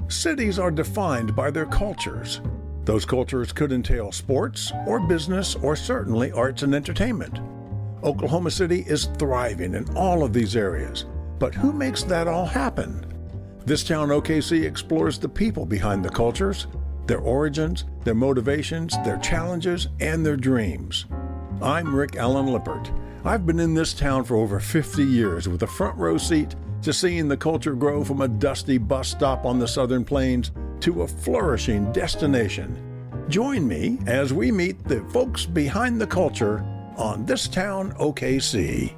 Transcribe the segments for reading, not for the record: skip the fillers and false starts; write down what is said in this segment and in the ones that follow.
Cities are defined by their cultures. Those cultures could entail sports or business or certainly arts and entertainment. Oklahoma City is thriving in all of these areas, but who makes that all happen? This Town OKC explores the people behind the cultures, their origins, their motivations, their challenges, and their dreams. I'm Rick Allen Lippert. I've been in this town for over 50 years with a front row seat to seeing the culture grow from a dusty bus stop on the Southern Plains to a flourishing destination. Join me as we meet the folks behind the culture on This Town OKC.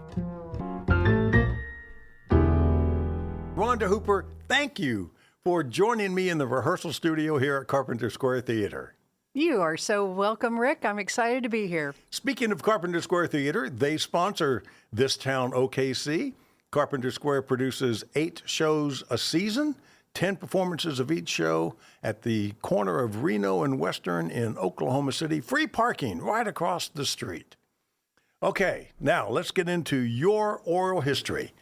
Rhonda Hooper, thank you for joining me in the rehearsal studio here at Carpenter Square Theater. You are so welcome, Rick. I'm excited to be here. Speaking of Carpenter Square Theater, they sponsor This Town OKC. Carpenter Square produces 8 shows a season, 10 performances of each show at the corner of Reno and Western in Oklahoma City. Free parking right across the street. Okay, now let's get into your oral history.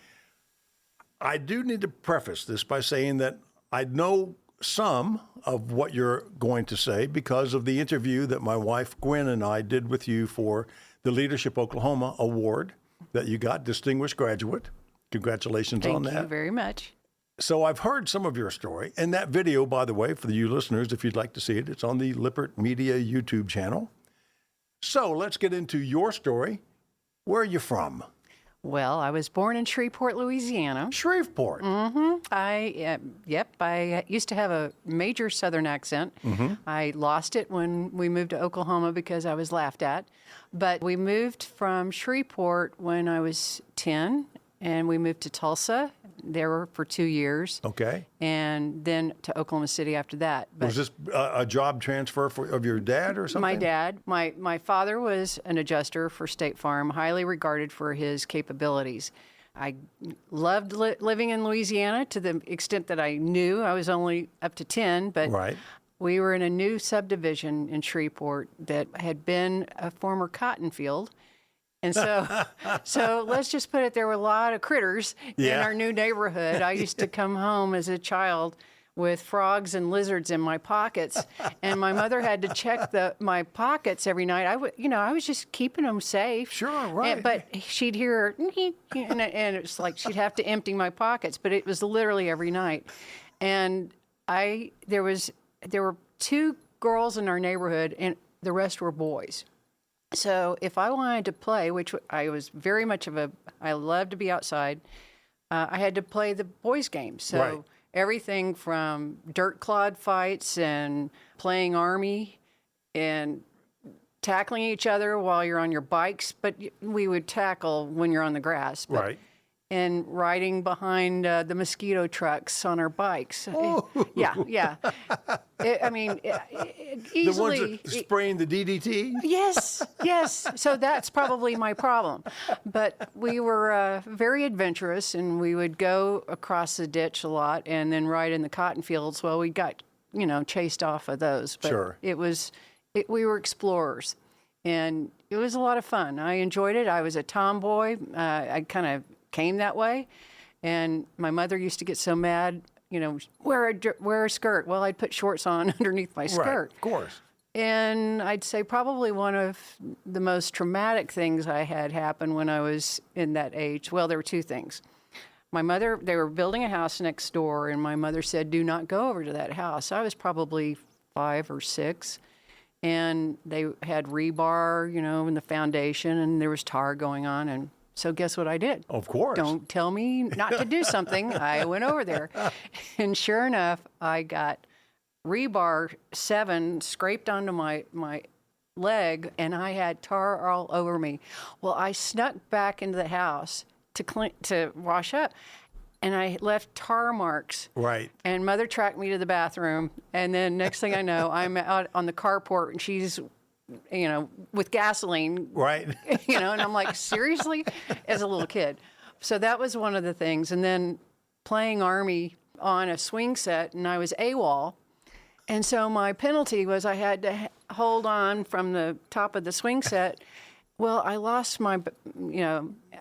I do need to preface this by saying that I know some of what you're going to say because of the interview that my wife Gwen and I did with you for the Leadership Oklahoma Award that you got, Distinguished Graduate. Congratulations on that. Thank you very much. So I've heard some of your story. And that video, by the way, for you listeners, if you'd like to see it, it's on the Lippert Media YouTube channel. So let's get into your story. Where are you from? Well, I was born in Shreveport, Louisiana. Shreveport. Mm-hmm. I used to have a major Southern accent. Mm-hmm. I lost it when we moved to Oklahoma because I was laughed at. But we moved from Shreveport when I was 10, and we moved to Tulsa. There for 2 years. Okay. And then to Oklahoma City after that. But was this a job transfer of your dad or something? My dad. My father was an adjuster for State Farm, highly regarded for his capabilities. I loved living in Louisiana to the extent that I knew I was only up to 10, but right. We were in a new subdivision in Shreveport that had been a former cotton field. And so let's just put it, there were a lot of critters in our new neighborhood. I used to come home as a child with frogs and lizards in my pockets, and my mother had to check my pockets every night. I was just keeping them safe. Sure, right. But she'd hear, and it was like she'd have to empty my pockets, but it was literally every night. And there were 2 girls in our neighborhood, and the rest were boys. So if I wanted to play, which I was very much I love to be outside, I had to play the boys' games. So right. Everything from dirt clod fights and playing Army and tackling each other while you're on your bikes, but we would tackle when you're on the grass. But, right. And riding behind the mosquito trucks on our bikes. Oh. Yeah. Easily. The ones that spraying the DDT? Yes. So that's probably my problem. But we were very adventurous, and we would go across the ditch a lot and then ride in the cotton fields. Well, we got, chased off of those. But sure. We were explorers, and it was a lot of fun. I enjoyed it. I was a tomboy. I kind of came that way, and my mother used to get so mad, wear a skirt. Well, I'd put shorts on underneath my skirt. Right, of course. And I'd say probably one of the most traumatic things I had happen when I was in that age. Well, there were 2 things. They were building a house next door, and my mother said, do not go over to that house. I was probably 5 or 6, and they had rebar, in the foundation, and there was tar going on, and so guess what I did? Of course. Don't tell me not to do something. I went over there. And sure enough, I got rebar 7 scraped onto my leg, and I had tar all over me. Well, I snuck back into the house to wash up, and I left tar marks. Right. And Mother tracked me to the bathroom, and then next thing I know, I'm out on the carport, and she's with gasoline. Right. And I'm like, seriously? As a little kid. So that was one of the things. And then playing Army on a swing set, and I was AWOL. And so my penalty was I had to hold on from the top of the swing set. Well, I lost my,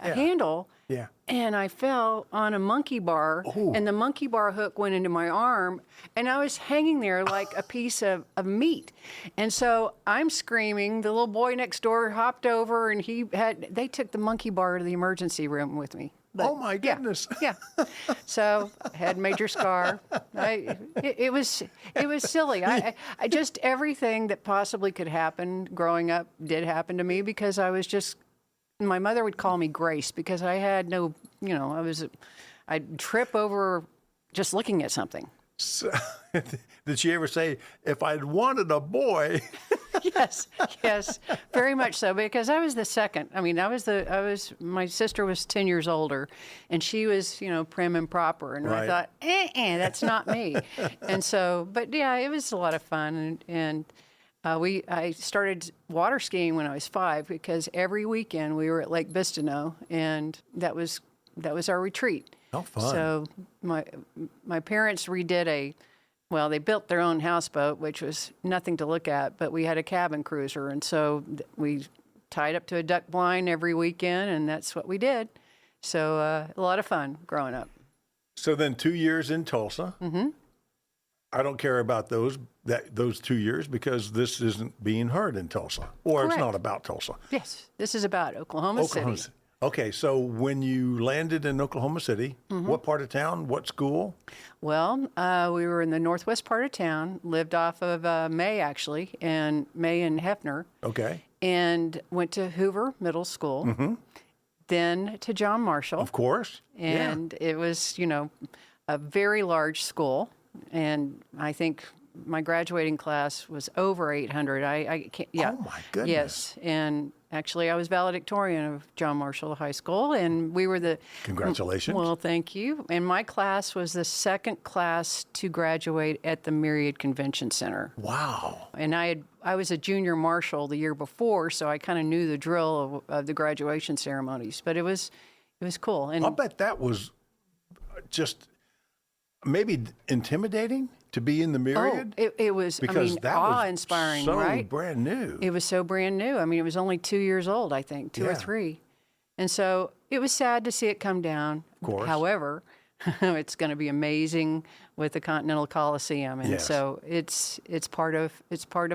handle. Yeah. and I fell on a monkey bar, Ooh. and the monkey bar hook went into my arm, and I was hanging there like a piece of meat. And so I'm screaming. The little boy next door hopped over, and they took the monkey bar to the emergency room with me. But, Oh my goodness. Yeah. So I had major scar. It was silly. I just everything that possibly could happen growing up did happen to me because I was just. My mother would call me Grace because I had no, I'd trip over just looking at something. So, did she ever say, if I'd wanted a boy? Yes, very much so, because I was the second. I mean, my sister was 10 years older, and she was, prim and proper, and Right. I thought, that's not me. And so, but yeah, it was a lot of fun, and I started water skiing when I was 5 because every weekend we were at Lake Bistineau, and that was our retreat. How fun. So my parents redid they built their own houseboat, which was nothing to look at, but we had a cabin cruiser, and so we tied up to a duck blind every weekend, and that's what we did. So a lot of fun growing up. So then 2 years in Tulsa. Mm-hmm. I don't care about those 2 years because this isn't being heard in Tulsa, or Correct. It's not about Tulsa. Yes, this is about Oklahoma City. Okay, so when you landed in Oklahoma City, what part of town, what school? Well, we were in the northwest part of town, lived off of May, actually, and May and Hefner. Okay. And went to Hoover Middle School, then to John Marshall. Of course. And it was, a very large school. And I think my graduating class was over 800. I can't, yeah. Oh, my goodness. Yes. And actually, I was valedictorian of John Marshall High School, and we were the... Congratulations. Well, thank you. And my class was the second class to graduate at the Myriad Convention Center. Wow. And I was a junior marshal the year before, so I kind of knew the drill of the graduation ceremonies. But it was cool. And I'll bet that was just maybe intimidating to be in the Myriad. It was, because that awe-inspiring, was so right? brand new. It was so brand new. I mean, it was only 2 years old, I think, 2 or 3. And so it was sad to see it come down. Of course. However, it's going to be amazing with the Continental Coliseum. And so it's part of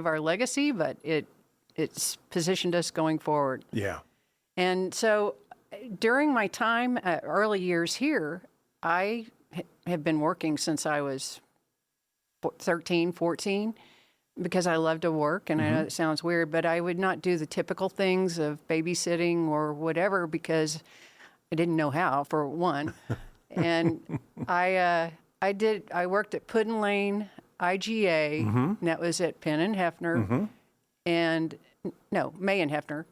our legacy, but it's positioned us going forward. Yeah. And so during my time, early years here, I have been working since I was 13, 14, because I love to work. And I know it sounds weird, but I would not do the typical things of babysitting or whatever because I didn't know how, for one. And I worked at Puddin Lane, IGA, and that was at Penn and Hefner, and May and Hefner.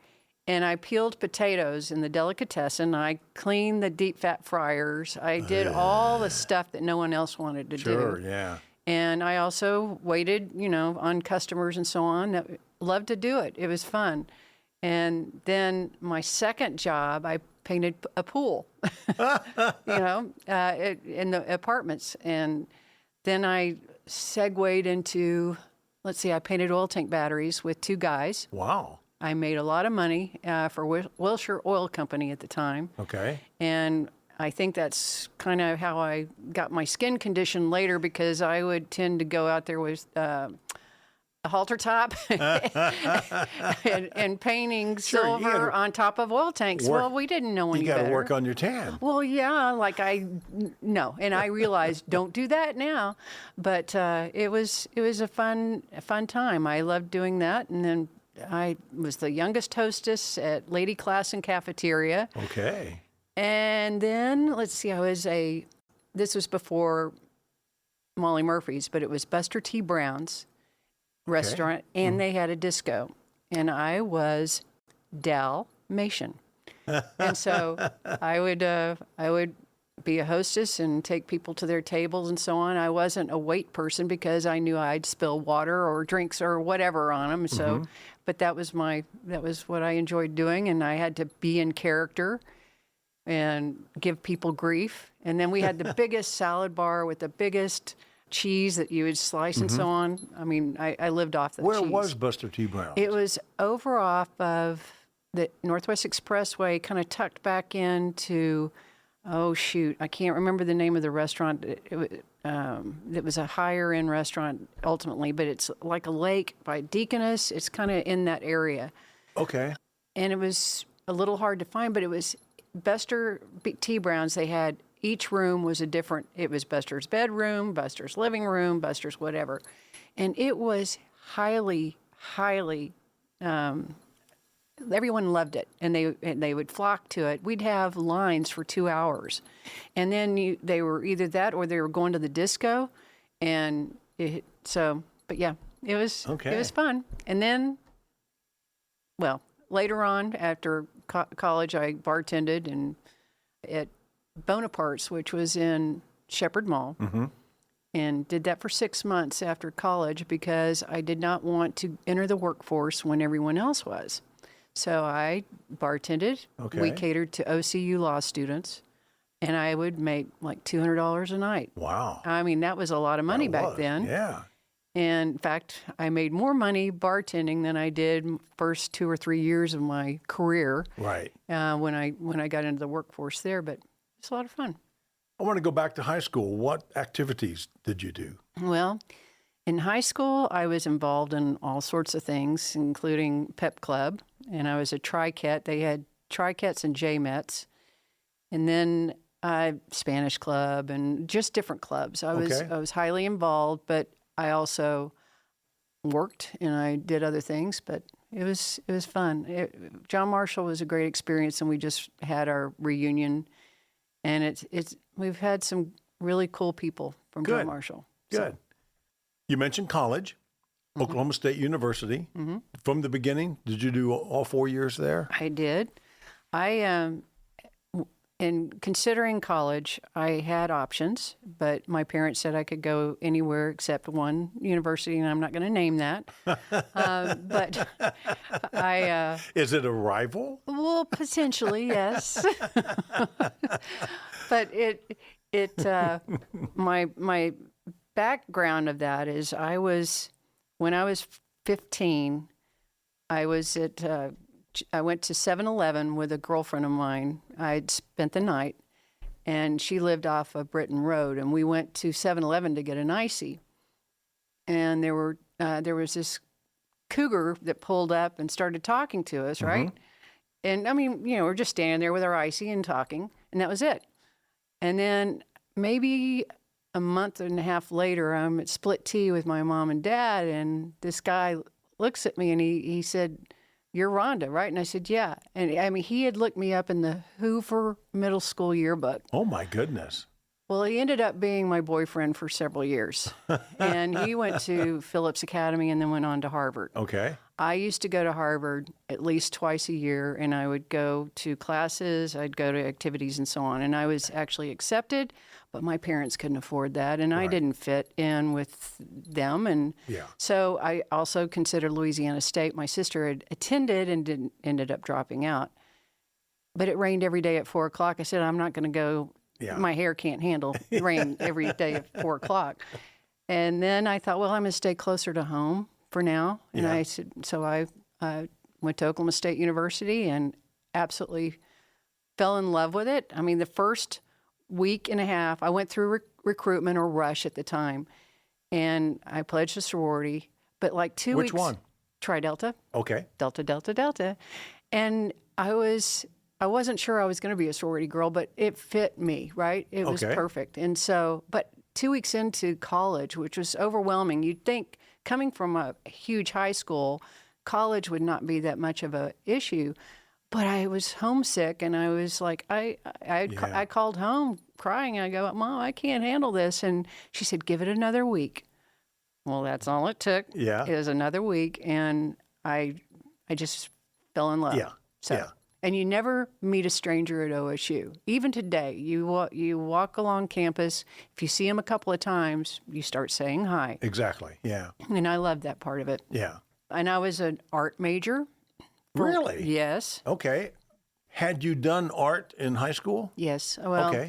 And I peeled potatoes in the delicatessen. I cleaned the deep fat fryers. I did all the stuff that no one else wanted to do. Sure, yeah. And I also waited, on customers and so on. Loved to do it. It was fun. And then my second job, I painted a pool, in the apartments. And then I segued into, I painted oil tank batteries with 2 guys. Wow. I made a lot of money for Wilshire Oil Company at the time. Okay. And I think that's kind of how I got my skin condition later, because I would tend to go out there with a halter top and painting silver on top of oil tanks. Well, we didn't know any better. You got to work on your tan. Well, yeah, no. And I realized, don't do that now. But it was a fun time. I loved doing that. And then I was the youngest hostess at Lady Class and Cafeteria. Okay. And then, this was before Molly Murphy's, but it was Buster T. Brown's restaurant, and they had a disco. And I was Dalmatian. And so I would be a hostess and take people to their tables and so on. I wasn't a wait person because I knew I'd spill water or drinks or whatever on them. So, but that was what I enjoyed doing, and I had to be in character and give people grief. And then we had the biggest salad bar with the biggest cheese that you would slice and so on. I mean, I lived off the cheese. Where was Buster T. Brown? It was over off of the Northwest Expressway, kind of tucked back into oh shoot, I can't remember the name of the restaurant. It was a higher end restaurant ultimately, but it's like a lake by Deaconess. It's kind of in that area. Okay. And it was a little hard to find, but it was Buster T. Brown's. They had each room was a different, it was Buster's bedroom, Buster's living room, Buster's whatever. And it was highly, highly, everyone loved it, and they would flock to it. We'd have lines for 2 hours, and then they were either that or they were going to the disco, and but yeah, it was fun. And then, well, later on after college, I bartended and at Bonaparte's, which was in Shepherd Mall. Mm-hmm. And did that for 6 months after college because I did not want to enter the workforce when everyone else was. So I bartended. Okay. We catered to OCU law students, and I would make like $200 a night. Wow. I mean, that was a lot of money back then. Yeah. And in fact, I made more money bartending than I did first 2 or 3 years of my career. Right. When I got into the workforce there, but it's a lot of fun. I want to go back to high school. What activities did you do? Well, in high school, I was involved in all sorts of things, including pep club, and I was a tricat. They had tricats and JMETs, and then Spanish club and just different clubs. I was highly involved, but I also worked and I did other things. But it was fun. John Marshall was a great experience, and we just had our reunion, and we've had some really cool people from John Marshall. Good. You mentioned college, Oklahoma State University. Mm-hmm. From the beginning, did you do all 4 years there? I did. In considering college, I had options, but my parents said I could go anywhere except one university, and I'm not going to name that. But I... Is it a rival? Well, potentially, yes. But my background of that is when I was 15, I went to 7-Eleven with a girlfriend of mine. I'd spent the night, and she lived off of Britton Road, and we went to 7-Eleven to get an icy. And there was this cougar that pulled up and started talking to us, right? Mm-hmm. And I mean, we're just standing there with our icy and talking, and that was it. And then maybe a month and a half later, I'm at Split Tea with my mom and dad, and this guy looks at me and he said, "You're Rhonda, right?" And I said, "Yeah." And I mean, he had looked me up in the Hoover Middle School yearbook. Oh my goodness. Well, he ended up being my boyfriend for several years. And he went to Phillips Academy and then went on to Harvard. Okay. I used to go to Harvard at least twice a year, and I would go to classes, I'd go to activities and so on. And I was actually accepted, but my parents couldn't afford that, and I didn't fit in with them. And so I also considered Louisiana State. My sister had attended and ended up dropping out. But it rained every day at 4 o'clock. I said, I'm not going to go. Yeah. My hair can't handle rain every day at 4 o'clock. And then I thought, well, I'm going to stay closer to home for now. And I said, so I went to Oklahoma State University and absolutely fell in love with it. I mean, the first week and a half, I went through recruitment or rush at the time, and I pledged a sorority. But like 2 weeks. Which one? Tri Delta. Okay. Delta, Delta, Delta. And I wasn't sure I was going to be a sorority girl, but it fit me, right? It was perfect. And so, but 2 weeks into college, which was overwhelming, you'd think coming from a huge high school, college would not be that much of a issue. But I was homesick, and I was like, I called home crying. I go, "Mom, I can't handle this." And she said, "Give it another week." Well, that's all it took. Yeah. It was another week, and I just fell in love. Yeah. So. Yeah. And you never meet a stranger at OSU. Even today, you walk along campus. If you see them a couple of times, you start saying hi. Exactly, yeah. And I love that part of it. Yeah. And I was an art major. Really? Yes. Okay. Had you done art in high school? Yes. Well,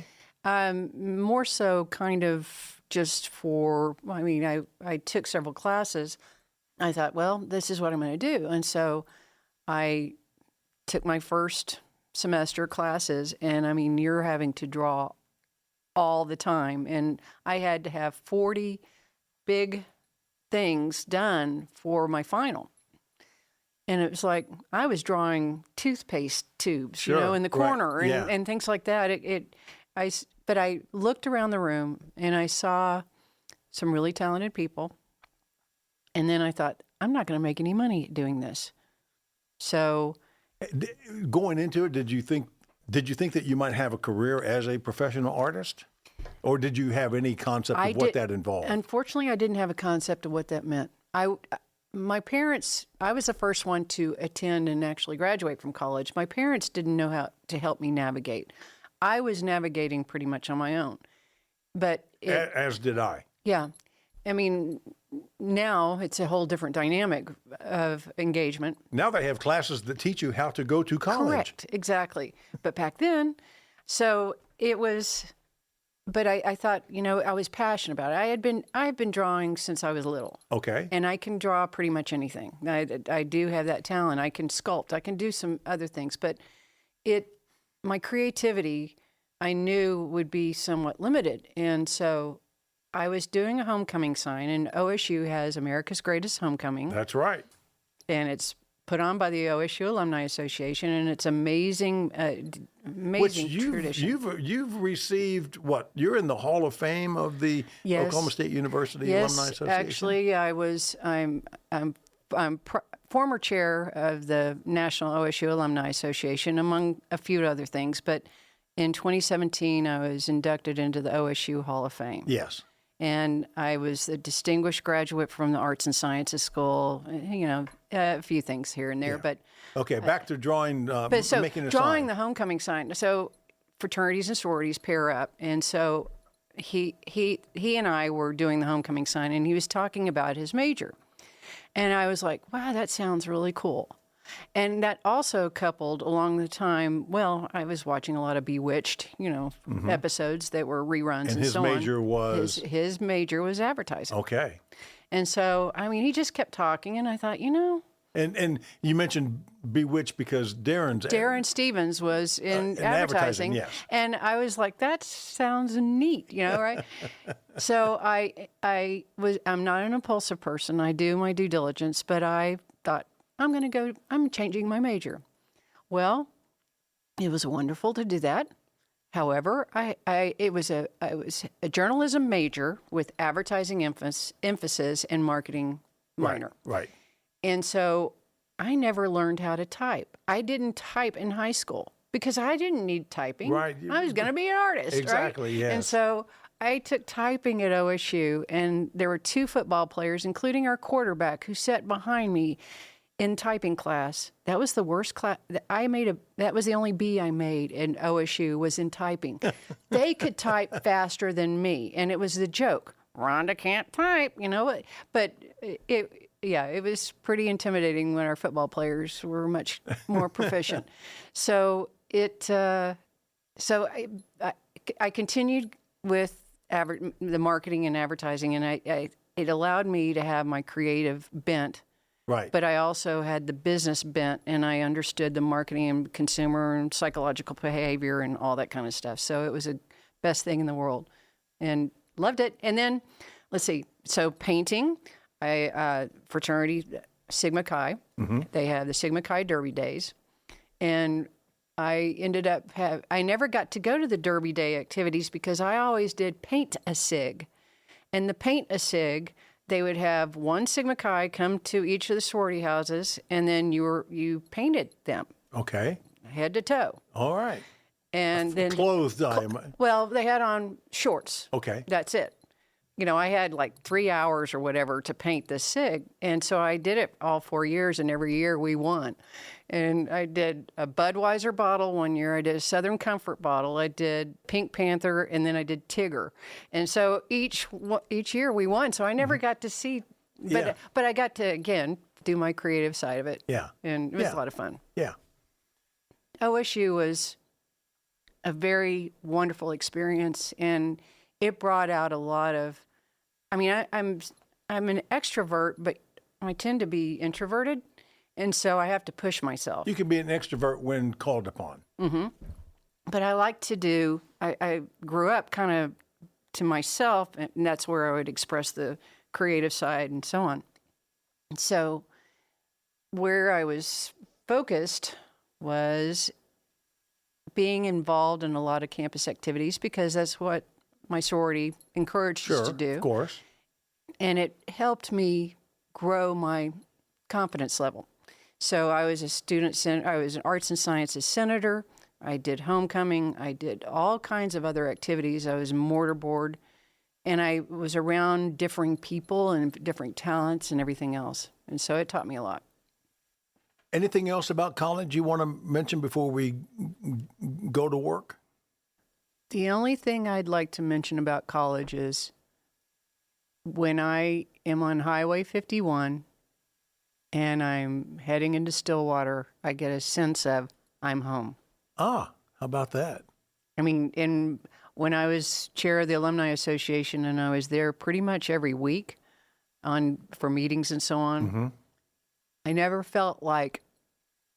more so kind of just I took several classes. I thought, well, this is what I'm going to do. And so I took my first semester classes, and I mean, you're having to draw all the time. And I had to have 40 big things done for my final. And it was like I was drawing toothpaste tubes, Sure, in the corner right, yeah. and things like that. But I looked around the room and I saw some really talented people. And then I thought, I'm not going to make any money doing this. So Going into it, did you think that you might have a career as a professional artist? Or did you have any concept of what that involved? Unfortunately, I didn't have a concept of what that meant. My parents, I was the first one to attend and actually graduate from college. My parents didn't know how to help me navigate. I was navigating pretty much on my own. But As did I. yeah. I mean, now it's a whole different dynamic of engagement. Now they have classes that teach you how to go to college. Correct, exactly. But back then, so it was, but I thought, I was passionate about it. I've been drawing since I was little. Okay. And I can draw pretty much anything. I do have that talent. I can sculpt. I can do some other things. But my creativity, I knew would be somewhat limited. And so I was doing a homecoming sign, and OSU has America's Greatest Homecoming. That's right. And it's put on by the OSU Alumni Association, and it's amazing, amazing tradition. You've received what? You're in the Hall of Fame of the Yes. Oklahoma State University Yes, Alumni Association? actually, I'm former chair of the National OSU Alumni Association, among a few other things. But in 2017, I was inducted into the OSU Hall of Fame. Yes. And I was a distinguished graduate from the Arts and Sciences School, a few things here and there. Yeah. But Okay, back to drawing, But so making a drawing sign. the homecoming sign. So fraternities and sororities pair up, and so he and I were doing the homecoming sign, and he was talking about his major, and I was like, wow, that sounds really cool. And that also coupled along the time. Well, I was watching a lot of Bewitched, episodes that were reruns, And and his so on. major was? His major was advertising. Okay. And so I mean, he just kept talking, and I thought, And you mentioned Bewitched because Darren Stevens was in advertising, yes. and I was like, "That sounds neat," right? So I'm not an impulsive person. I do my due diligence, but I thought I'm changing my major. Well, it was wonderful to do that. However, it was a journalism major with advertising emphasis and marketing minor. Right. And so I never learned how to type. I didn't type in high school because I didn't need typing. Right. I was going to be an artist, Exactly, right? yes. And so I took typing at OSU, and there were 2 football players, including our quarterback, who sat behind me in typing class. That was the worst class. That was the only B I made in OSU was in typing. They could type faster than me, and it was the joke. Rhonda can't type, but it was pretty intimidating when our football players were much more proficient. So I continued with the marketing and advertising, and it allowed me to have my creative bent. Right. But I also had the business bent, and I understood the marketing and consumer and psychological behavior and all that kind of stuff. So it was the best thing in the world, and loved it. And then, let's see. So painting, fraternity Sigma Chi. Mm-hmm. They have the Sigma Chi Derby Days, and I ended up I never got to go to the Derby Day activities because I always did paint a sig, and the paint a sig. They would have one Sigma Chi come to each of the sorority houses, and then you painted them Okay. head to toe. All right. And then Clothed, well, they had on shorts. Okay. That's it. I had like 3 hours or whatever to paint the sig, and so I did it all 4 years, and every year we won. And I did a Budweiser bottle one year. I did a Southern Comfort bottle. I did Pink Panther, and then I did Tigger. And so each year we won. So I never got to see, but I got to again do my creative side of it. Yeah. And it was a lot of fun. Yeah. OSU was a very wonderful experience, and it brought out a lot of. I mean, I'm an extrovert, but I tend to be introverted. And so I have to push myself. You can be an extrovert when called upon. But I like to do, I grew up kind of to myself, and that's where I would express the creative side and so on. And so where I was focused was being involved in a lot of campus activities because that's what my sorority encouraged us to do. Of course. And it helped me grow my confidence level. So I was I was an arts and sciences senator. I did homecoming. I did all kinds of other activities. I was mortarboard. And I was around differing people and different talents and everything else. And so it taught me a lot. Anything else about college you want to mention before we go to work? The only thing I'd like to mention about college is when I am on Highway 51 and I'm heading into Stillwater, I get a sense of I'm home. Ah, how about that? I mean, when I was chair of the Alumni Association and I was there pretty much every week for meetings and so on, I never felt like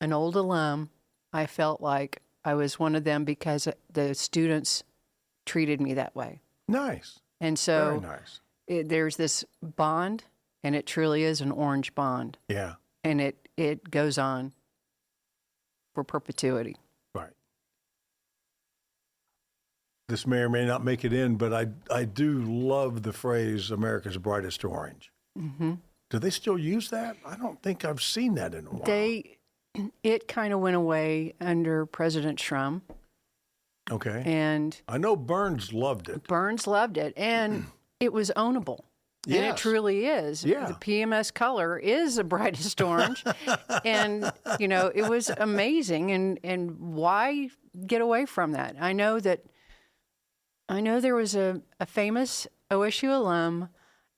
an old alum. I felt like I was one of them because the students treated me that way. Nice. And so Very nice. there's this bond, and it truly is an orange bond. Yeah. And it goes on for perpetuity. Right. This may or may not make it in, but I do love the phrase America's brightest orange. Do they still use that? I don't think I've seen that in a while. It kind of went away under President Trump. Okay. And I know Burns loved it. Burns loved it, and it was ownable. And it Yes. truly is. Yeah. The PMS color is the brightest orange. And, it was amazing. And why get away from that? I know there was a famous OSU alum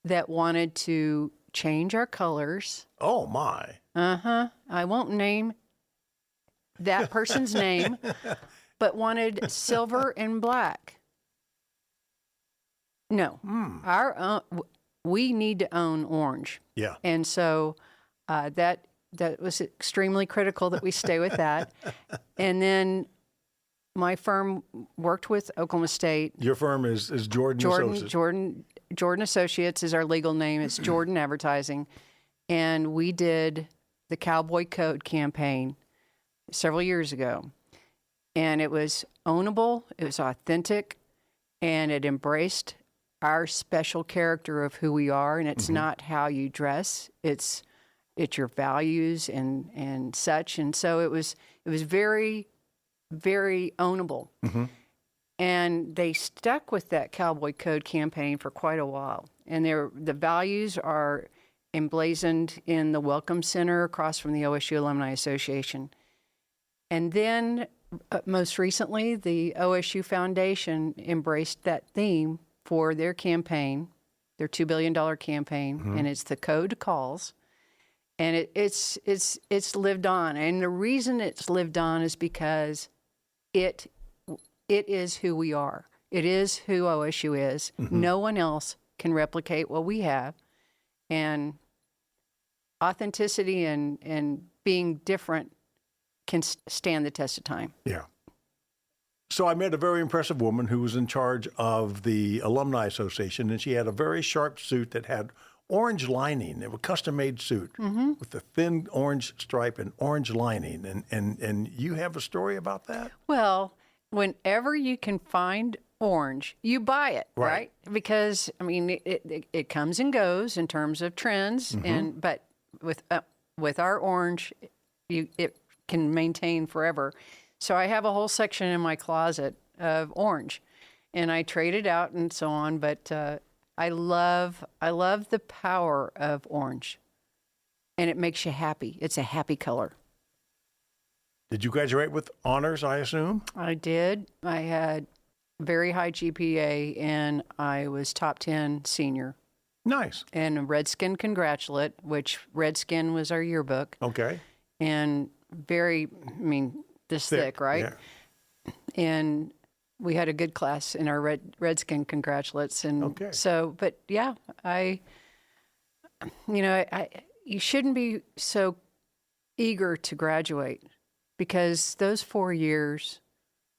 that wanted to change our colors. Oh, my. I won't name that person's name, but wanted silver and black. No, we need to own orange. Yeah. And so that was extremely critical that we stay with that. And then my firm worked with Oklahoma State. Your firm is Jordan Associates. Jordan Associates is our legal name. It's Jordan Advertising. And we did the Cowboy Code campaign several years ago. And it was ownable, it was authentic, and it embraced our special character of who we are. And it's not how you dress, it's your values and such. And so it was very, very ownable. And they stuck with that Cowboy Code campaign for quite a while. And the values are emblazoned in the Welcome Center across from the OSU Alumni Association. And then most recently, the OSU Foundation embraced that theme for their campaign, their $2 billion campaign, and it's the Code Calls. And it's lived on. And the reason it's lived on is because it is who we are. It is who OSU is. No one else can replicate what we have. And authenticity and being different can stand the test of time. Yeah. So I met a very impressive woman who was in charge of the Alumni Association, and she had a very sharp suit that had orange lining. It was a custom-made suit with a thin orange stripe and orange lining. And you have a story about that? Well, whenever you can find orange, you buy it, right? Because, it comes and goes in terms of trends, but with our orange, it can maintain forever. So I have a whole section in my closet of orange, and I trade it out and so on. But I love the power of orange, and it makes you happy. It's a happy color. Did you graduate with honors, I assume? I did. I had very high GPA, and I was top 10 senior. Nice. And a Redskin Congratulate, which Redskin was our yearbook. Okay. And very, this thick, right? Yeah. And we had a good class in our Redskin Congratulates. And so, but yeah, you shouldn't be so eager to graduate because those 4 years,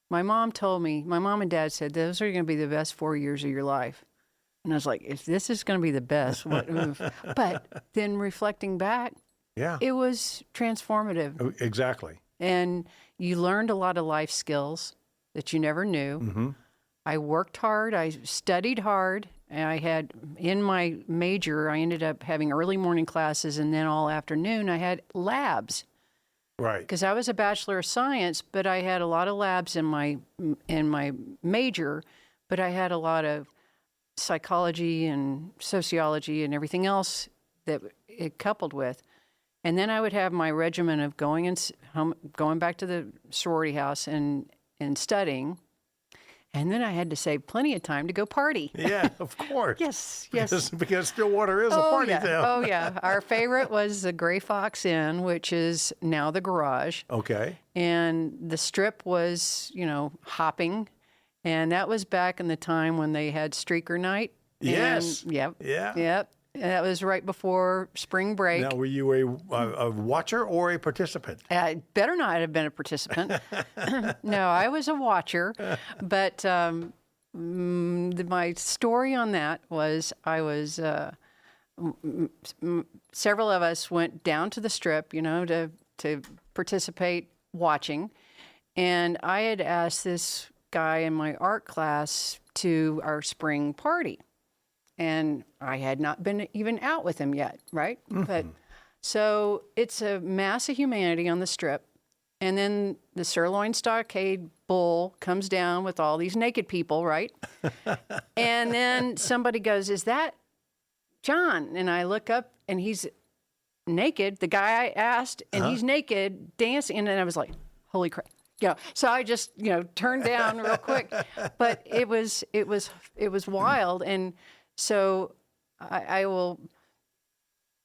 my mom and dad said, those are going to be the best 4 years of your life. And I was like, if this is going to be the best, what? But then reflecting back, Yeah. it was transformative. Exactly. And you learned a lot of life skills that you never knew. Mm-hmm. I worked hard. I studied hard. And I had, in my major, I ended up having early morning classes, and then all afternoon I had labs. Right. Because I was a Bachelor of Science, but I had a lot of labs in my major, but I had a lot of psychology and sociology and everything else that it coupled with. And then I would have my regimen of going back to the sorority house and studying. And then I had to save plenty of time to go party. Yeah, of course. Yes. Because Stillwater is a party yeah. town. Oh, yeah. Our favorite was the Gray Fox Inn, which is now the Garage. Okay. And the Strip was, hopping. And that was back in the time when they had Streaker Night. Yes. And, yep. Yeah. Yep. And that was right before spring break. Now, were you a watcher or a participant? I better not have been a participant. No, I was a watcher. But my story on that was several of us went down to the Strip, to participate watching. And I had asked this guy in my art class to our spring party. And I had not been even out with him yet, right? Mm-hmm. But so it's a mass of humanity on the Strip. And then the Sirloin Stockade Bull comes down with all these naked people, right? And then somebody goes, "Is that John?" And I look up and he's naked, the guy I asked, and he's naked dancing. And then I was like, holy crap. So I just, turned down real quick. But it was wild. And so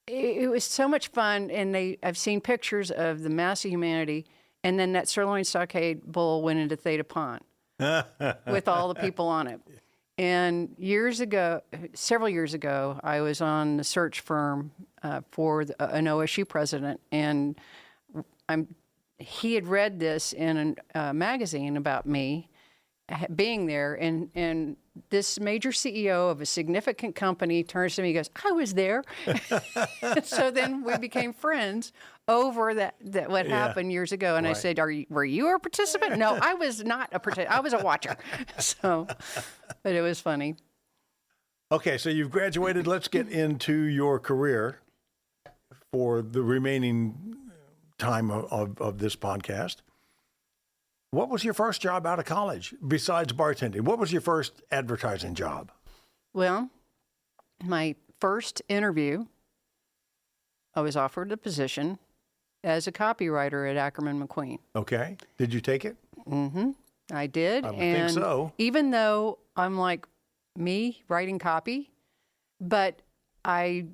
it was so much fun, and I've seen pictures of the mass of humanity, and then that Sirloin Stockade Bull went into Theta Pond with all the people on it. And several years ago, I was on the search firm for an OSU president, and he had read this in a magazine about me being there, and this major CEO of a significant company turns to me and goes, "I was there." So then we became friends over that what happened years ago. And I said, were you a participant? No, I was not a participant. I was a watcher. But it was funny. Okay, so you've graduated. Let's get into your career for the remaining time of this podcast. What was your first job out of college besides bartending? What was your first advertising job? Well, my first interview, I was offered a position as a copywriter at Ackerman McQueen. Okay. Did you take it? Mm-hmm. I did. I would think so. Even though I'm like me writing copy, but I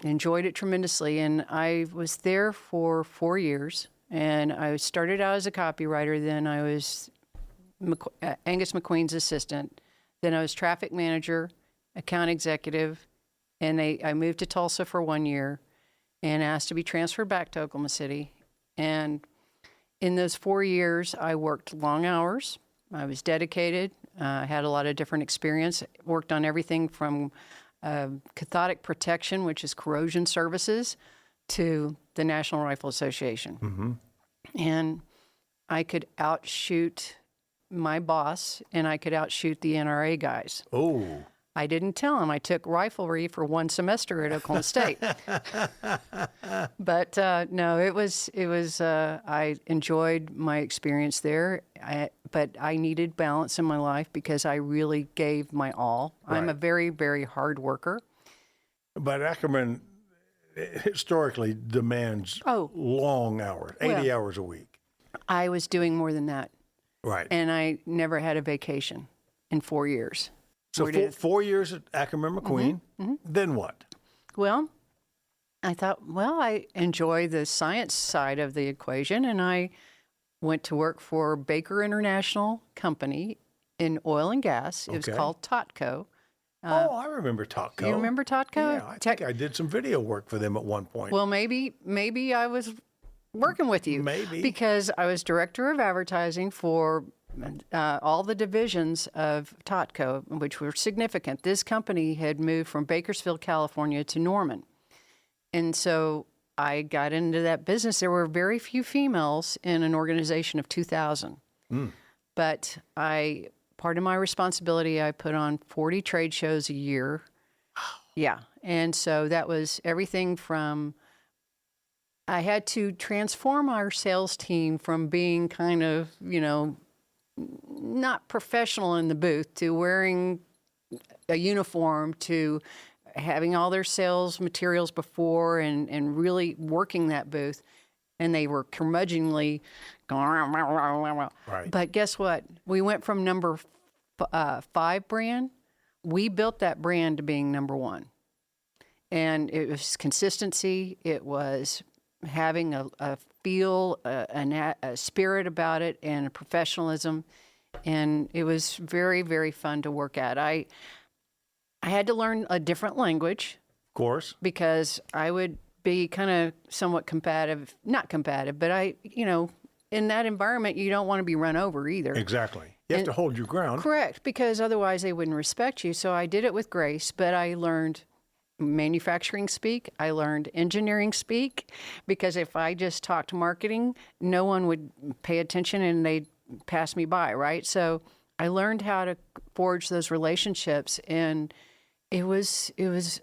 enjoyed it tremendously. And I was there for 4 years. And I started out as a copywriter. Then I was Angus McQueen's assistant. Then I was traffic manager, account executive. And I moved to Tulsa for 1 year and asked to be transferred back to Oklahoma City. And in those 4 years, I worked long hours. I was dedicated. Had a lot of different experience. Worked on everything from cathodic protection, which is corrosion services, to the National Rifle Association. Mm-hmm. And I could outshoot my boss, and I could outshoot the NRA guys. Oh. I didn't tell him I took riflery for 1 semester at Oklahoma State. But no, it was. I enjoyed my experience there, but I needed balance in my life because I really gave my all. Right. I'm a very, very hard worker. But Ackerman historically demands long hours, 80 hours a week. I was doing more than that. Right. And I never had a vacation in 4 years. So 4 years at Ackerman McQueen, then what? Well, I thought, I enjoy the science side of the equation, and I went to work for Baker International Company in oil and gas. It was called Totco. I remember Totco. You remember Totco? Yeah, I think I did some video work for them at one point. Well, maybe I was working with you. Maybe. Because I was director of advertising for all the divisions of Totco, which were significant. This company had moved from Bakersfield, California to Norman. And so I got into that business. There were very few females in an organization of 2,000. But part of my responsibility, I put on 40 trade shows a year. Yeah. And so that was everything from, I had to transform our sales team from being kind of, not professional in the booth to wearing a uniform to having all their sales materials before and really working that booth. And they were curmudgeonly going, Right. But guess what? We went from number 5 brand. We built that brand to being number 1. And it was consistency. It was having a feel, a spirit about it, and a professionalism. And it was very, very fun to work at. I had to learn a different language. Of course. Because I would be kind of somewhat not combative, but in that environment, you don't want to be run over either. Exactly. You have to hold your ground. Correct, because otherwise they wouldn't respect you. So I did it with grace, but I learned manufacturing speak. I learned engineering speak, because if I just talked marketing, no one would pay attention and they'd pass me by, right? So I learned how to forge those relationships, and it was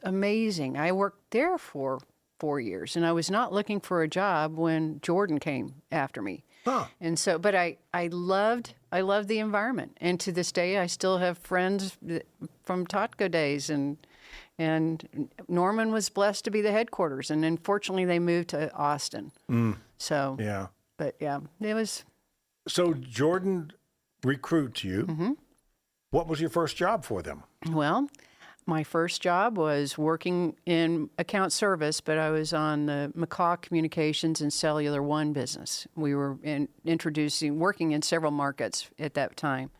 amazing. I worked there for 4 years, and I was not looking for a job when Jordan came after me. Huh. And so, but I loved the environment, and to this day, I still have friends from Totco days, and Norman was blessed to be the headquarters, and unfortunately, they moved to Austin. So Yeah. but yeah, it was. So Jordan recruits you. Mm-hmm. What was your first job for them? Well, my first job was working in account service, but I was on the McCaw Communications and Cellular One business. We were working in several markets at that time.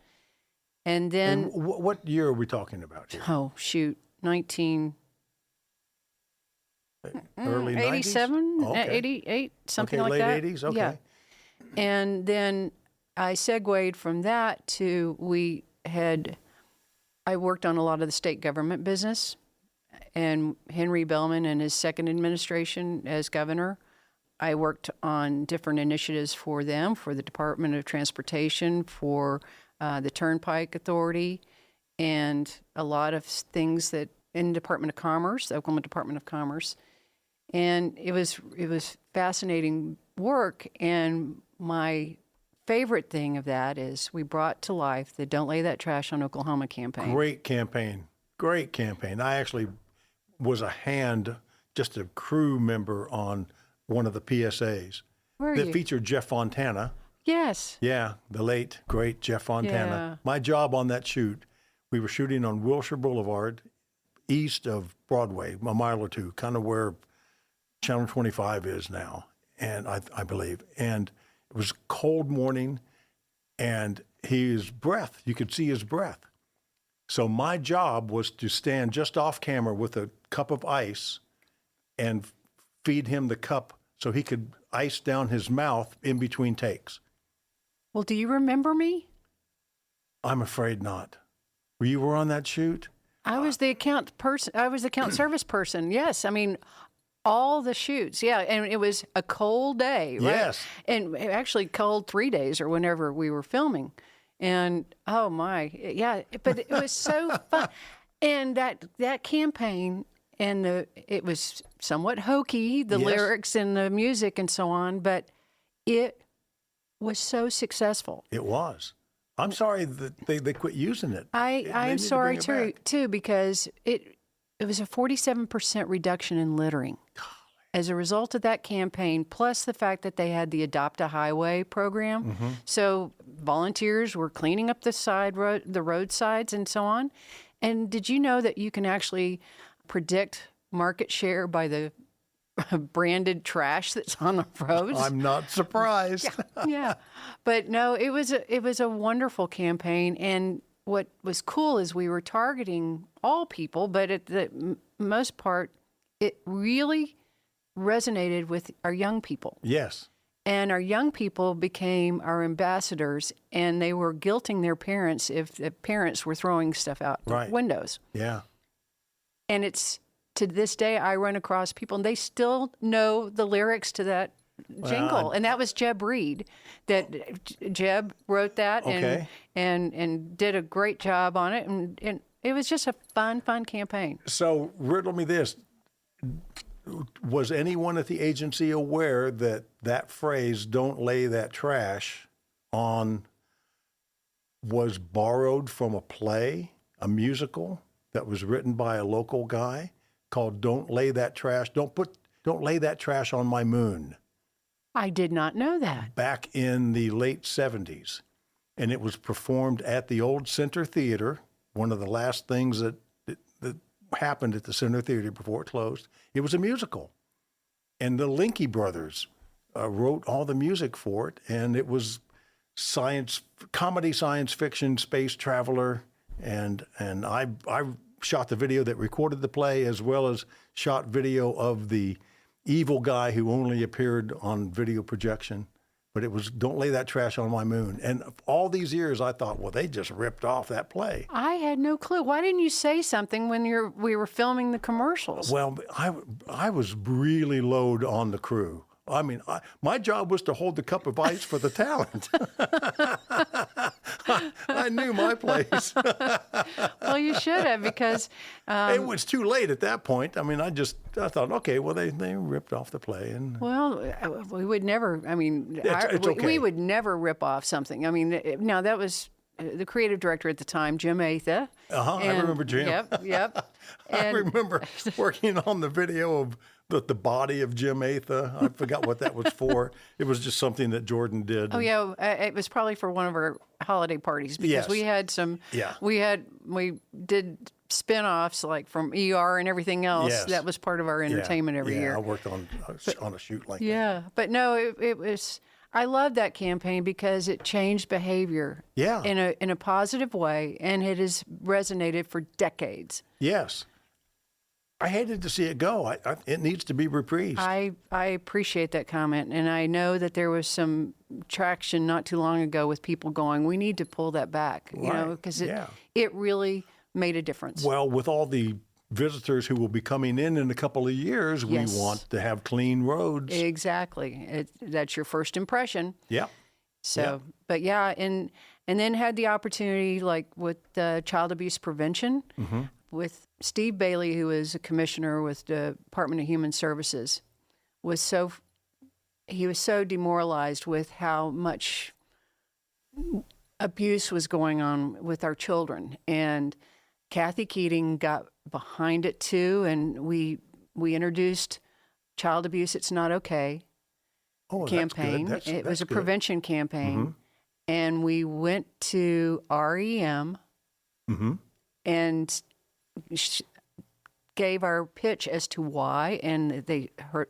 And then... And what year are we talking about here? Oh, shoot, Early 87, 90s? Okay. 88, something like late that. 80s? Okay. Yeah. And then I segued from that to I worked on a lot of the state government business, and Henry Bellman and his second administration as governor. I worked on different initiatives for them, for the Department of Transportation, for the Turnpike Authority, and a lot of things that in the Department of Commerce, the Oklahoma Department of Commerce. And it was fascinating work, and my favorite thing of that is we brought to life the Don't Lay That Trash on Oklahoma campaign. Great campaign. Great campaign. I actually was just a crew member on one of the PSAs that featured Jeff Fontana. Yes. Yeah, the late, great Jeff Fontana. Yeah. My job on that shoot, we were shooting on Wilshire Boulevard, east of Broadway, a mile or two, kind of where Channel 25 is now, and I believe. And it was a cold morning, and his breath, you could see his breath. So my job was to stand just off camera with a cup of ice and feed him the cup so he could ice down his mouth in between takes. Well, do you remember me? I'm afraid not. You were on that shoot? I was the account person. I was the account service person. Yes. I mean, all the shoots. Yeah. And it was a cold day, right? Yes. And actually cold 3 days or whenever we were filming. And oh my, yeah, but it was so fun. And that campaign, and it was somewhat hokey, the Yes. lyrics and the music and so on, but it was so successful. It was. I'm sorry that they quit using it. I'm sorry too, because it was a 47% reduction in littering. As a result of that campaign, plus the fact that they had the Adopt a Highway program. Mm-hmm. So volunteers were cleaning up the roadsides and so on. And did you know that you can actually predict market share by the branded trash that's on the roads? I'm not surprised. Yeah. But no, it was a wonderful campaign. And what was cool is we were targeting all people, but at the most part, it really resonated with our young people. Yes. And our young people became our ambassadors, and they were guilting their parents if the parents were throwing stuff out the windows. Yeah. And it's, to this day, I run across people, and they still know the lyrics to that jingle. And that was Jeb Reed. Jeb wrote that and did a great job on it. And it was just a fun campaign. So riddle me this. Was anyone at the agency aware that that phrase, "don't lay that trash on," was borrowed from a play, a musical that was written by a local guy called "Don't Lay That Trash, Don't Lay That Trash on My Moon"? I did not know that. Back in the late 70s. And it was performed at the old Center Theater, one of the last things that happened at the Center Theater before it closed. It was a musical. And the Linky Brothers wrote all the music for it. And it was comedy, science fiction, space traveler. And I shot the video that recorded the play, as well as shot video of the evil guy who only appeared on video projection. But it was "Don't Lay That Trash on My Moon." And all these years I thought, well, they just ripped off that play. I had no clue. Why didn't you say something when we were filming the commercials? Well, I was really low on the crew. I mean, my job was to hold the cup of ice for the talent. I knew my place. Well, you should have, because it was too late at that point. I mean, I thought, okay, well, they ripped off the play, and we would never. I mean, it's okay. We would never rip off something. I mean, now that was the creative director at the time, Jim Atha. I remember Jim. Yep. I remember working on the video of the body of Jim Atha. I forgot what that was for. It was just something that Jordan did. Oh, yeah. It was probably for one of our holiday parties, because we had some, we did spin-offs like from ER and everything else. Yes. That was part of our entertainment every year. I worked on a shoot like that. Yeah. But no, it was, I love that campaign because it changed behavior in a positive way, and it has resonated for decades. Yes. I hated to see it go. It needs to be reprised. I appreciate that comment, and I know that there was some traction not too long ago with people going, we need to pull that back, because it really made a difference. Well, with all the visitors who will be coming in a couple of years, we want to have clean roads. Exactly. That's your first impression. Yeah. So, but and then had the opportunity, like with child abuse prevention, with Steve Bailey, who is a commissioner with the Department of Human Services, he was so demoralized with how much abuse was going on with our children. And Kathy Keating got behind it too, and we introduced Child Abuse It's Not Okay campaign. That's good. It was a prevention campaign. And we went to REM and gave our pitch as to why, and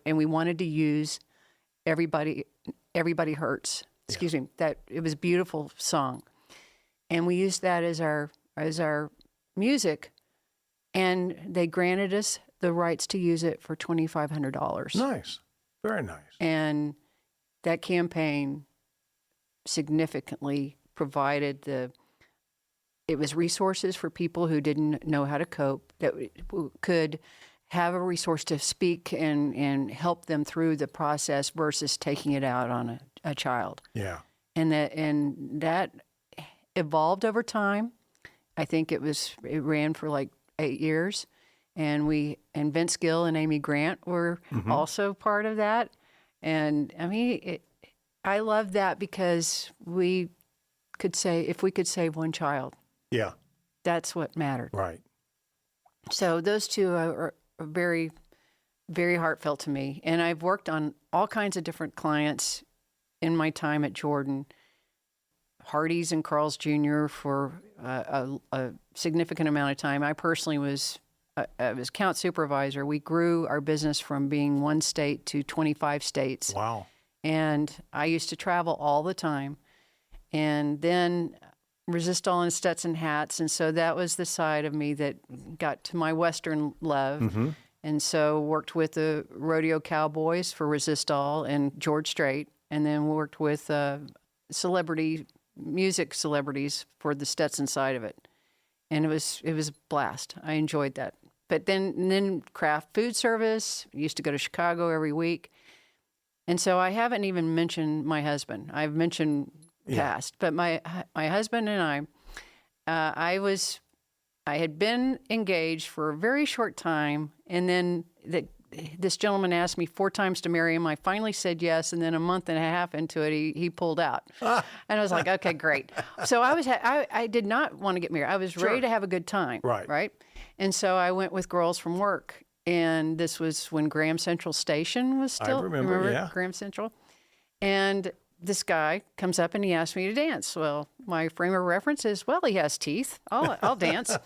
we wanted to use Everybody Hurts. Excuse me, that it was a beautiful song, and we used that as our music, and they granted us the rights to use it for $2,500. Nice, very nice. And that campaign significantly provided it was resources for people who didn't know how to cope, that could have a resource to speak and help them through the process versus taking it out on a child. Yeah. And that evolved over time. I think it ran for like 8 years. And Vince Gill and Amy Grant were also part of that. And I mean, I love that because if we could save one child. Yeah. That's what mattered. Right. So those two are very, very heartfelt to me. And I've worked on all kinds of different clients in my time at Jordan. Hardee's and Carl's Jr. for a significant amount of time. I personally was account supervisor. We grew our business from being one state to 25 states. Wow. And I used to travel all the time. And then Resistol and Stetson hats. And so that was the side of me that got to my Western love. And so worked with the Rodeo Cowboys for Resistol and George Strait. and then worked with music celebrities for the Stetson side of it. And it was a blast. I enjoyed that. But then craft food service, used to go to Chicago every week. And so I haven't even mentioned my husband. I've mentioned past, but my husband and I had been engaged for a very short time, and then this gentleman asked me 4 times to marry him. I finally said yes, and then a month and a half into it, he pulled out. And I was like, okay, great. So I did not want to get married. I was ready to have a good time. Right. And so I went with girls from work, and this was when Graham Central Station was still. I remember Graham Central? And this guy comes up and he asked me to dance. Well, my frame of reference is, well, he has teeth. I'll dance.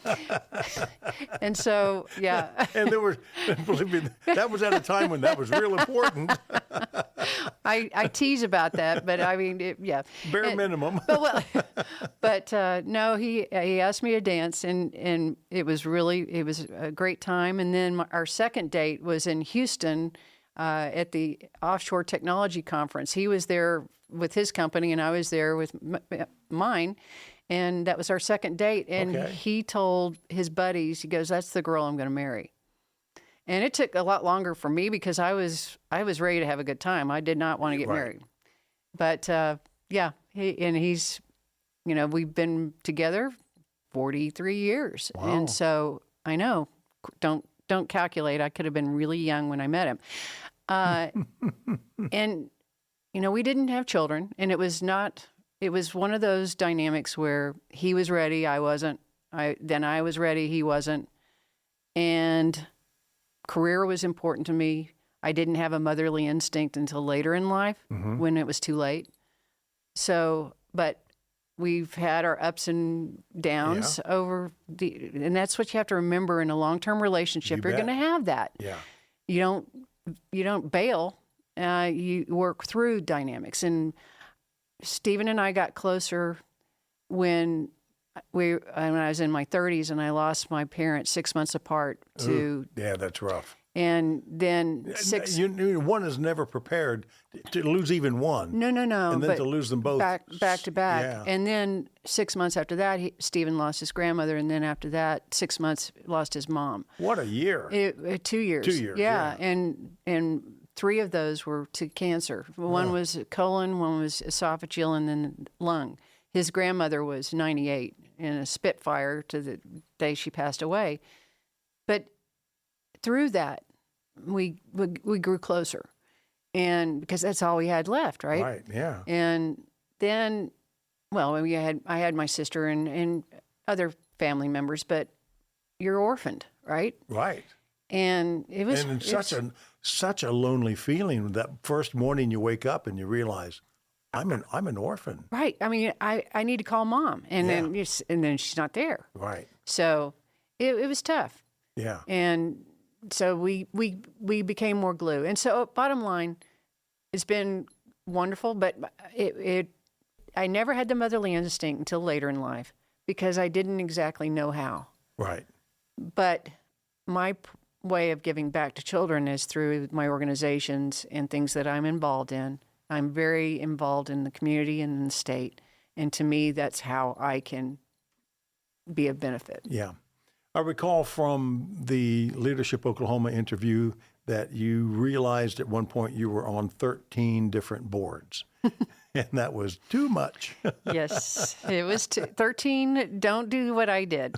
And so, yeah. And there were, believe me, that was at a time when that was real important. I tease about that, but I mean, Bare minimum. But no, he asked me to dance, and it was a great time. And then our second date was in Houston at the Offshore Technology Conference. He was there with his company, and I was there with mine. And that was our second date. And he told his buddies, he goes, "That's the girl I'm going to marry." And it took a lot longer for me because I was ready to have a good time. I did not want to get married. But he's, we've been together 43 years. Wow. And so I know, don't calculate. I could have been really young when I met him. And, we didn't have children, and it was one of those dynamics where he was ready, I wasn't. Then I was ready, he wasn't. And career was important to me. I didn't have a motherly instinct until later in life when it was too late. So, but we've had our ups and downs and that's what you have to remember in a long-term relationship. You're going to have that. Yeah. You don't bail. You work through dynamics. And Stephen and I got closer when I was in my 30s, and I lost my parents 6 months apart. Yeah, that's rough. And then one is never prepared to lose even one. No. And then to lose them both. Back to back. Yeah. And then 6 months after that, Stephen lost his grandmother. And then after that, 6 months, lost his mom. What a year. 2 years. 2 years. Yeah. And 3 of those were to cancer. One was colon, one was esophageal, and then lung. His grandmother was 98 in a Spitfire to the day she passed away. But through that, we grew closer, and because that's all we had left, right? Right. Yeah. And then, well, I had my sister and other family members, but you're orphaned, right? Right. And it's such a lonely feeling that first morning you wake up and you realize I'm an orphan. Right. I mean, I need to call mom, and then she's not there. Right. So it was tough. Yeah. And so we became more glue. And so bottom line, it's been wonderful, but I never had the motherly instinct until later in life because I didn't exactly know how. Right. But my way of giving back to children is through my organizations and things that I'm involved in. I'm very involved in the community and in the state. And to me, that's how I can be of benefit. Yeah. I recall from the Leadership Oklahoma interview that you realized at one point you were on 13 different boards. And that was too much. Yes, it was 13. Don't do what I did.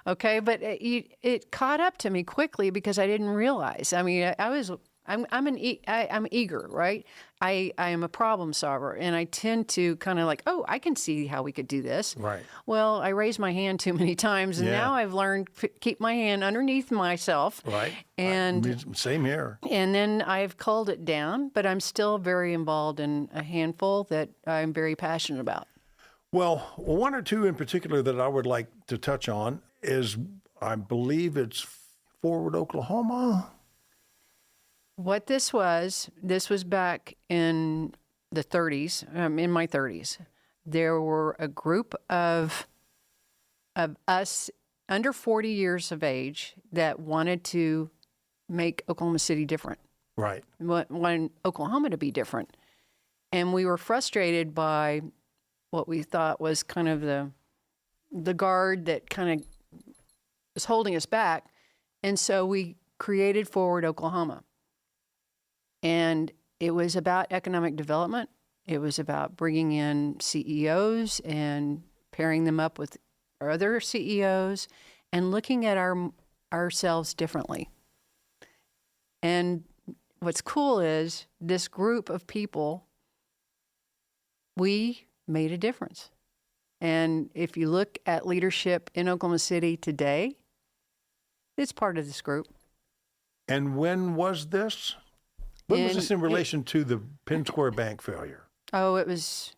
Okay, but it caught up to me quickly because I didn't realize. I mean, I'm eager, right? I am a problem solver, and I tend to kind of like, I can see how we could do this. Right. Well, I raised my hand too many times, and now I've learned to keep my hand underneath myself. Right. And same here. And then I've culled it down, but I'm still very involved in a handful that I'm very passionate about. Well, one or two in particular that I would like to touch on is, I believe it's Forward Oklahoma. What this was back in the 30s, in my 30s. There were a group of us under 40 years of age that wanted to make Oklahoma City different. Right. Wanted Oklahoma to be different. And we were frustrated by what we thought was kind of the guard that kind of was holding us back. And so we created Forward Oklahoma. And it was about economic development. It was about bringing in CEOs and pairing them up with other CEOs and looking at ourselves differently. And what's cool is this group of people, we made a difference. And if you look at leadership in Oklahoma City today, it's part of this group. And when was this? When was this in relation to the Penn Square Bank failure? Oh, it was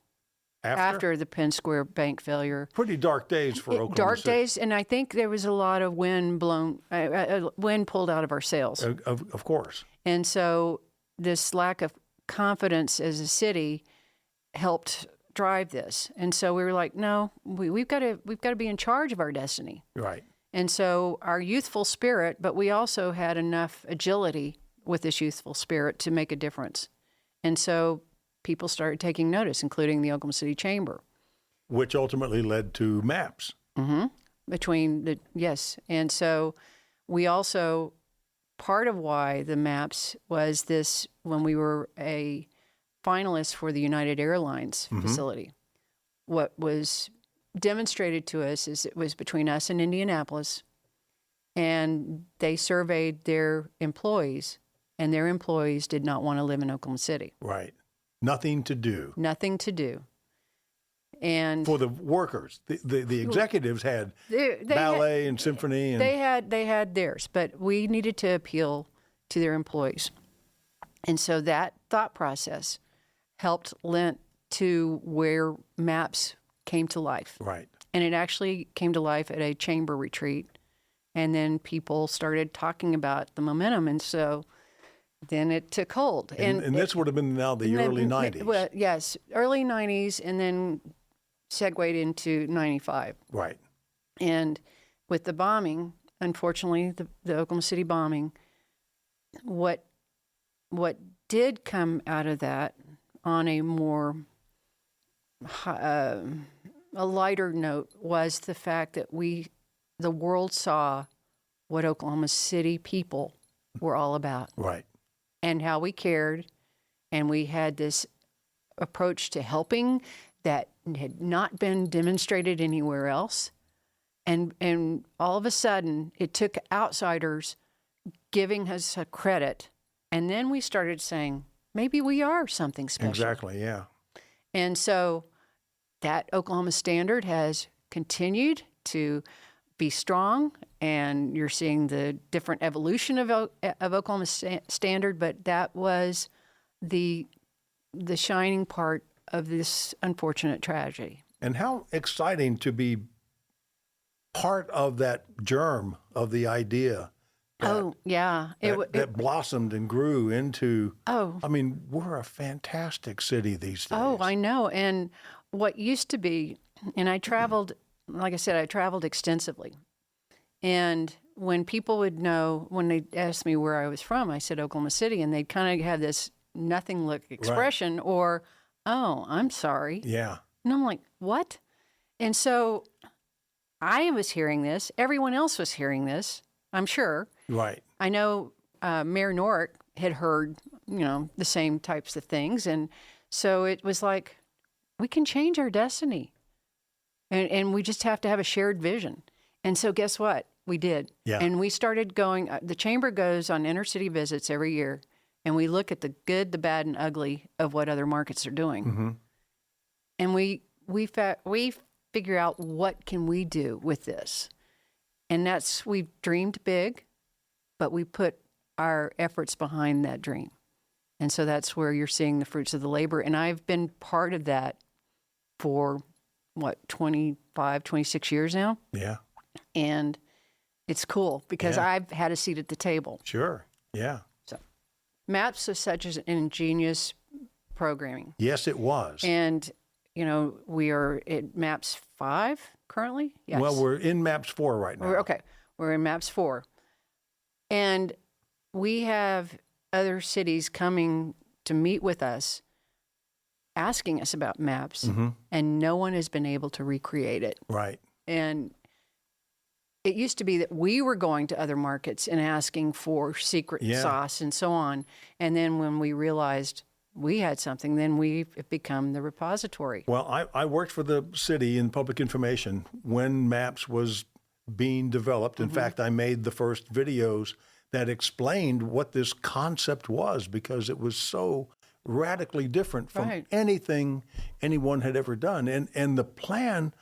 after the Penn Square Bank failure. Pretty dark days for Oklahoma Dark City. days, and I think there was a lot of wind pulled out of our sails. Of course. And so this lack of confidence as a city helped drive this. And so we were like, no, we've got to be in charge of our destiny. Right. And so our youthful spirit, but we also had enough agility with this youthful spirit to make a difference. And so people started taking notice, including the Oklahoma City Chamber. Which ultimately led to maps. Mm-hmm. Yes. And so we also, part of why the maps was this, when we were a finalist for the United Airlines facility, what was demonstrated to us is it was between us and Indianapolis, and they surveyed their employees, and their employees did not want to live in Oklahoma City. Right. Nothing to do. Nothing to do. And for the workers, the executives had ballet and symphony. And they had theirs, but we needed to appeal to their employees. And so that thought process helped lend to where maps came to life. Right. And it actually came to life at a chamber retreat. And then people started talking about the momentum. And so then it took hold. And this would have been now the early 90s. Well, yes, early 90s, and then segued into 95. Right. And with the bombing, unfortunately, the Oklahoma City bombing, what did come out of that on a more a lighter note was the fact that the world saw what Oklahoma City people were all about. Right. And how we cared, and we had this approach to helping that had not been demonstrated anywhere else. And all of a sudden, it took outsiders giving us a credit, and then we started saying, maybe we are something special. Exactly, yeah. And so that Oklahoma standard has continued to be strong, and you're seeing the different evolution of Oklahoma standard, but that was the shining part of this unfortunate tragedy. And how exciting to be part of that germ of the idea. That blossomed and grew into, I mean, we're a fantastic city these days. Oh, I know. And what used to be, and I traveled, like I said, I traveled extensively. And when people would know, when they asked me where I was from, I said Oklahoma City, and they'd kind of have this nothing look expression, right. Or, oh, I'm sorry. Yeah. And I'm like, what? And so I was hearing this. Everyone else was hearing this, I'm sure. Right. I know Mayor Norick had heard, the same types of things. And so it was like, we can change our destiny. And we just have to have a shared vision. And so guess what? We did. Yeah. And we started going, the chamber goes on inner city visits every year, and we look at the good, the bad, and ugly of what other markets are doing. Mm-hmm. And we figure out what can we do with this. And we've dreamed big, but we put our efforts behind that dream. And so that's where you're seeing the fruits of the labor. And I've been part of that for, 25, 26 years now? Yeah. And it's cool because I've had a seat at the table. Sure. Yeah. So MAPS is such an ingenious programming. Yes, it was. And, we are at MAPS 5 currently? Yes. Well, we're in MAPS 4 right now. We're in MAPS 4. And we have other cities coming to meet with us asking us about maps, and no one has been able to recreate it. Right. And it used to be that we were going to other markets and asking for secret sauce and so on. And then when we realized we had something, then we've become the repository. Well, I worked for the city in public information when MAPS was being developed. In fact, I made the first videos that explained what this concept was, because it was so radically different from anything anyone had ever done. And the plan,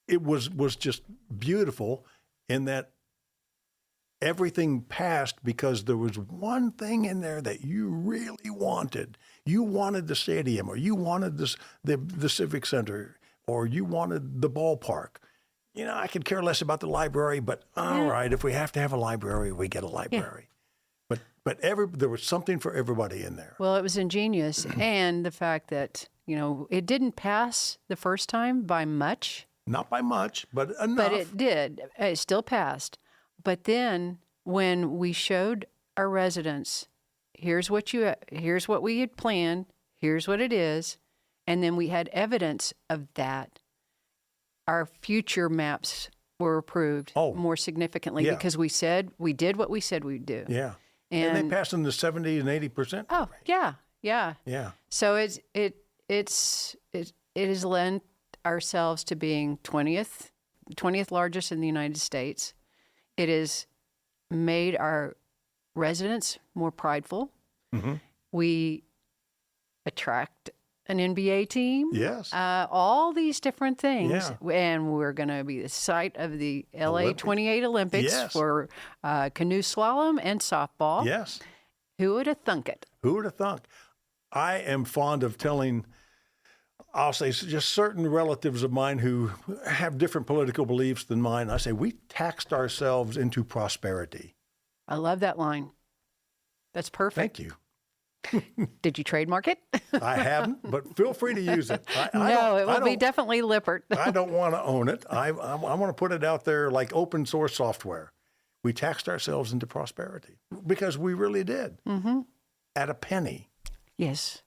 it was just beautiful in that everything passed because there was one thing in there that you really wanted. You wanted the stadium, or you wanted the civic center, or you wanted the ballpark. You know, I could care less about the library, but all right, if we have to have a library, we get a library. But there was something for everybody in there. Well, it was ingenious. And the fact that, you know, it didn't pass the first time by much. Not by much, but enough. But it did. It still passed. But then when we showed our residents, here's what we had planned, here's what it is, and then we had evidence of that, our future maps were approved more significantly because we did what we said we'd do. Yeah. And they passed in the 70 and 80%. Oh, yeah. Yeah. So it has lent ourselves to being 20th largest in the United States. It has made our residents more prideful. We attract an NBA team. Yes. All these different things. Yeah. And we're going to be the site of the LA 28 Olympics for canoe slalom and softball. Yes. Who would have thunk it? Who would have thunk? I am fond of telling, I'll say, just certain relatives of mine who have different political beliefs than mine. I say, we taxed ourselves into prosperity. I love that line. That's perfect. Thank you. Did you trademark it? I haven't, but feel free to use it. No, it will be definitely Lippert. I don't want to own it. I want to put it out there like open source software. We taxed ourselves into prosperity because we really did. At a penny. Yes.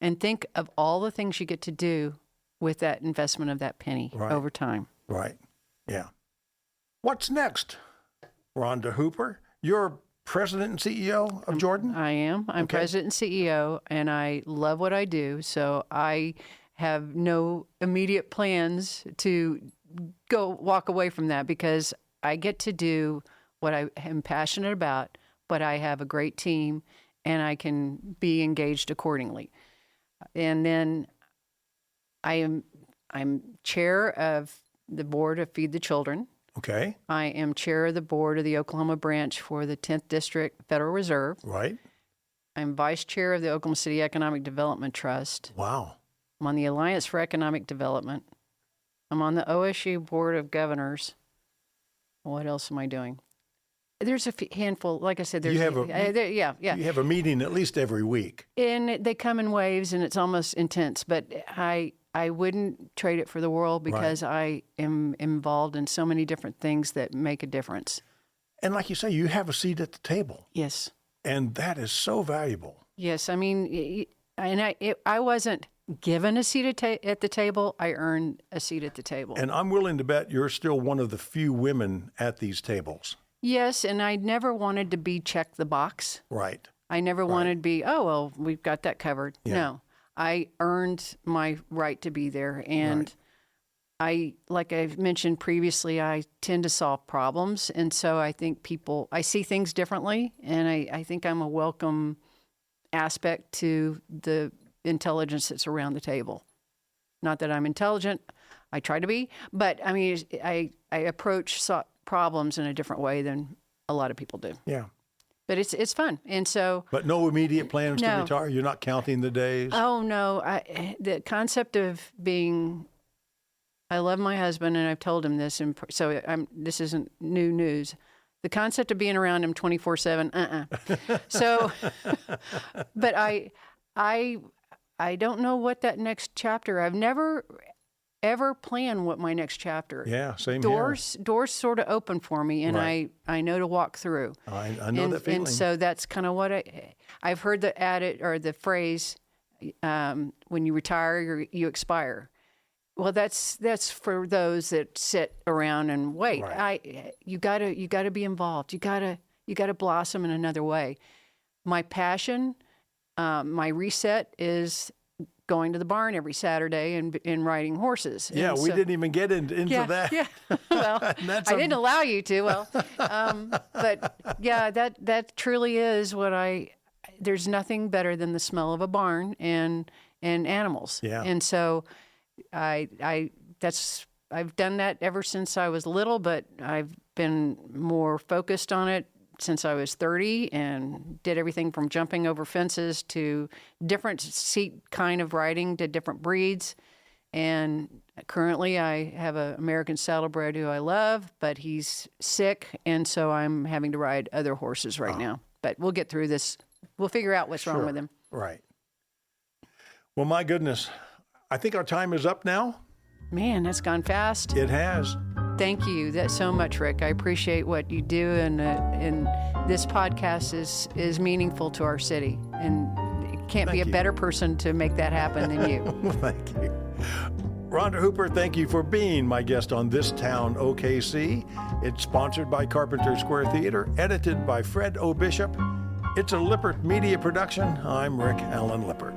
And think of all the things you get to do with that investment of that penny over time. Right. Yeah. What's next, Rhonda Hooper? You're President and CEO of Jordan? I am. I'm President and CEO, and I love what I do. So I have no immediate plans to walk away from that, because I get to do what I am passionate about, but I have a great team, and I can be engaged accordingly. And then I'm chair of the board of Feed the Children. Okay. I am chair of the board of the Oklahoma branch for the 10th District Federal Reserve. Right. I'm vice chair of the Oklahoma City Economic Development Trust. Wow. I'm on the Alliance for Economic Development. I'm on the OSU Board of Governors. What else am I doing? There's a handful. Like I said, there's you have a meeting at least every week. And they come in waves, and it's almost intense. But I wouldn't trade it for the world, because I am involved in so many different things that make a difference. And like you say, you have a seat at the table. Yes. And that is so valuable. Yes. I mean, I wasn't given a seat at the table. I earned a seat at the table. And I'm willing to bet you're still one of the few women at these tables. Yes, and I never wanted to be check the box. Right. I never wanted to be, well, we've got that covered. Yeah. No. I earned my right to be there. And like I've mentioned previously, I tend to solve problems. And so I think I see things differently. And I think I'm a welcome aspect to the intelligence that's around the table. Not that I'm intelligent. I try to be. But, I mean, I approach problems in a different way than a lot of people do. Yeah. But it's fun. And so. But no immediate plans to retire? You're not counting the days? Oh, no. The concept of being, I love my husband, and I've told him this, and so this isn't new news. The concept of being around him 24/7, So, but I don't know what that next chapter, I've never ever plan what my next chapter. Yeah, same doors, here. Doors sort of open for me, and I know to walk through. I know that feeling. And so that's kind of what I've heard the phrase, when you retire, you expire. Well, that's for those that sit around and wait. Right. You gotta be involved. You gotta blossom in another way. My passion, my reset is going to the barn every Saturday and riding horses. Yeah, and we didn't even get into that. Yeah. Well, I didn't allow you to. Well, but yeah, that truly is what there's nothing better than the smell of a barn and animals. Yeah. And so I've done that ever since I was little, but I've been more focused on it since I was 30 and did everything from jumping over fences to different seat kind of riding to different breeds. And currently I have an American saddlebred who I love, but he's sick. And so I'm having to ride other horses right now. But we'll get through this. We'll figure out what's wrong with him. Right. Well, my goodness, I think our time is up now. Man, that's gone fast. It has. Thank you so much, Rick. I appreciate what you do, and this podcast is meaningful to our city, and it can't be a better person to make that happen than you. Well, thank you. Rhonda Hooper, thank you for being my guest on This Town OKC. It's sponsored by Carpenter Square Theater, edited by Fred O. Bishop. It's a Lippert Media production. I'm Rick Allen Lippert.